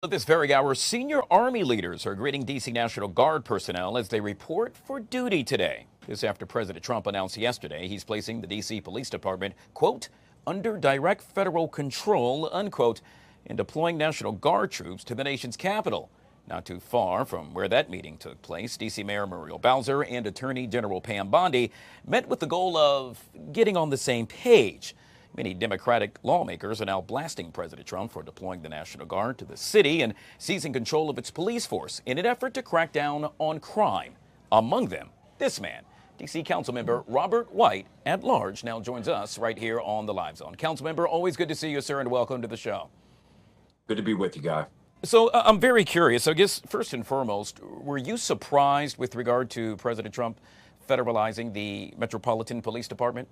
At this very hour, senior Army leaders are greeting D.C. National Guard personnel as they report for duty today. This after President Trump announced yesterday he's placing the D.C. Police Department, quote, under direct federal control, unquote, and deploying National Guard troops to the nation's capital. Not too far from where that meeting took place, D.C. Mayor Muriel Bowser and Attorney General Pam Bondi met with the goal of getting on the same page. Many Democratic lawmakers are now blasting President Trump for deploying the National Guard to the city and seizing control of its police force in an effort to crack down on crime. Among them, this man, D.C. Councilmember Robert White, at large, now joins us right here on the Live Zone. Councilmember, always good to see you, sir, and welcome to the show. Good to be with you, Guy. So I'm very curious. I guess first and foremost, were you surprised with regard to President Trump federalizing the Metropolitan Police Department?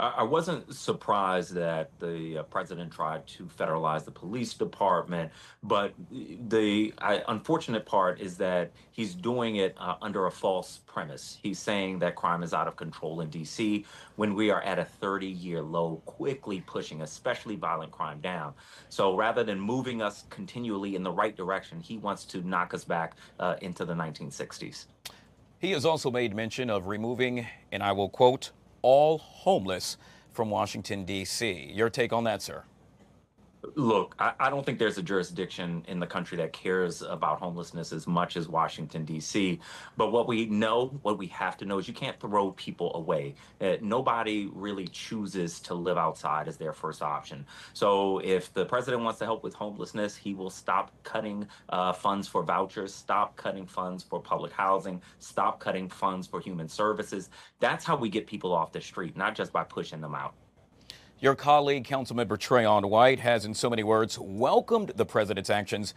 I wasn't surprised that the president tried to federalize the police department, but the unfortunate part is that he's doing it under a false premise. He's saying that crime is out of control in D.C. when we are at a 30-year low, quickly pushing especially violent crime down. So rather than moving us continually in the right direction, he wants to knock us back into the 1960s. He has also made mention of removing, and I will quote, all homeless from Washington, D.C. Your take on that, sir? Look, I don't think there's a jurisdiction in the country that cares about homelessness as much as Washington, D.C. But what we have to know is you can't throw people away. Nobody really chooses to live outside as their first option. So if the president wants to help with homelessness, he will stop cutting funds for vouchers, stop cutting funds for public housing, stop cutting funds for human services. That's how we get people off the street, not just by pushing them out. Your colleague, Councilmember Trayon White, has in so many words welcomed the president's actions,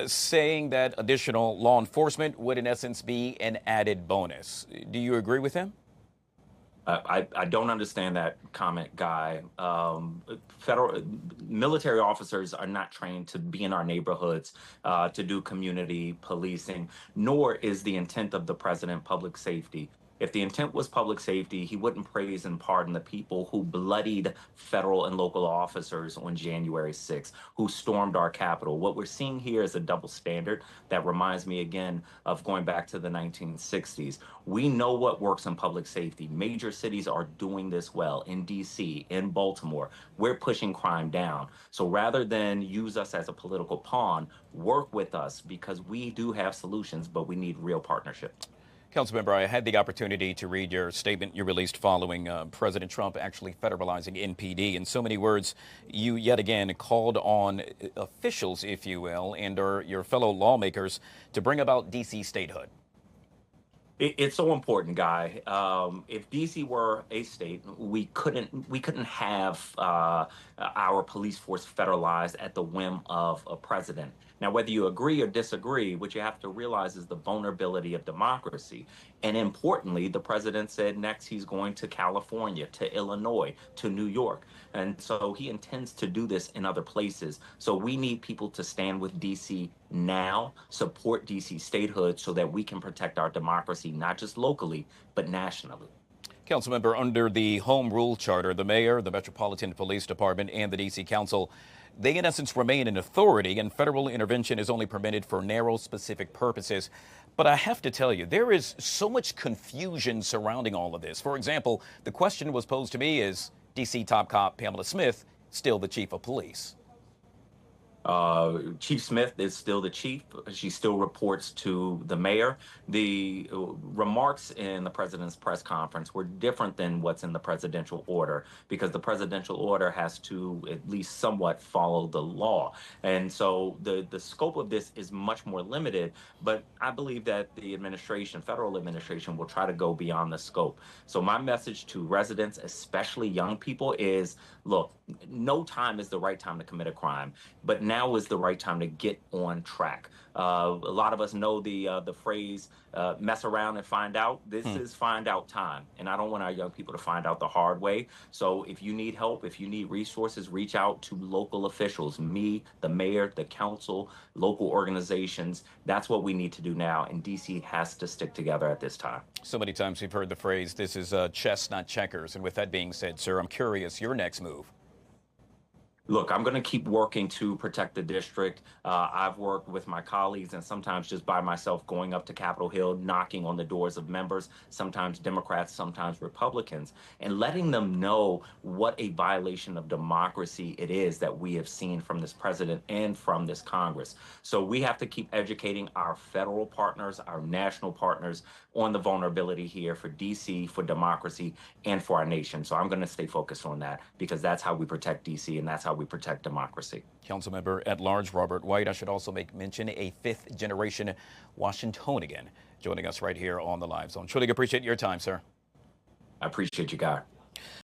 saying that additional law enforcement would in essence be an added bonus. Do you agree with him? I don't understand that comment, Guy. Federal military officers are not trained to be in our neighborhoods to do community policing, nor is the intent of the president public safety. If the intent was public safety, he wouldn't praise and pardon the people who bloodied federal and local officers on January 6th, who stormed our Capitol. What we're seeing here is a double standard that reminds me again of going back to the 1960s. We know what works in public safety. Major cities are doing this well. In D.C., in Baltimore, we're pushing crime down. So rather than use us as a political pawn, work with us because we do have solutions, but we need real partnership. Councilmember, I had the opportunity to read your statement you released following President Trump actually federalizing NPD. In so many words, you yet again called on officials, if you will, and your fellow lawmakers to bring about D.C. statehood. It's so important, Guy. If DC were a state, we couldn't have our police force federalized at the whim of a president. Now, whether you agree or disagree, what you have to realize is the vulnerability of democracy. And importantly, the president said next he's going to California, to Illinois, to New York. And so he intends to do this in other places. So we need people to stand with DC now, support DC statehood so that we can protect our democracy, not just locally, but nationally. Councilmember, under the Home Rule Charter, the mayor, the Metropolitan Police Department, and the D.C. Council, they in essence remain an authority, and federal intervention is only permitted for narrow, specific purposes. But I have to tell you, there is so much confusion surrounding all of this. For example, the question was posed to me, is D.C. top cop Pamela Smith still the chief of police? Chief Smith is still the chief. She still reports to the mayor. The remarks in the president's press conference were different than what's in the presidential order because the presidential order has to at least somewhat follow the law. And so the scope of this is much more limited, but I believe that the administration, federal administration, will try to go beyond the scope. So my message to residents, especially young people, is look, no time is the right time to commit a crime, but now is the right time to get on track. A lot of us know the phrase mess around and find out. This is find out time. And I don't want our young people to find out the hard way. So if you need help, if you need resources, reach out to local officials, me, the mayor, the council, local organizations. That's what we need to do now. And DC has to stick together at this time. So many times we've heard the phrase, this is chess, not checkers. And with that being said, sir, I'm curious, your next move. Look, I'm going to keep working to protect the district. I've worked with my colleagues and sometimes just by myself going up to Capitol Hill, knocking on the doors of members, sometimes Democrats, sometimes Republicans, and letting them know what a violation of democracy it is that we have seen from this president and from this Congress. So we have to keep educating our federal partners, our national partners on the vulnerability here for DC, for democracy, and for our nation. So I'm going to stay focused on that because that's how we protect DC and that's how we protect democracy. Councilmember at Large Robert White. I should also make mention a fifth-generation Washingtonian joining us right here on the Live Zone. Truly appreciate your time, sir. I appreciate you, guys.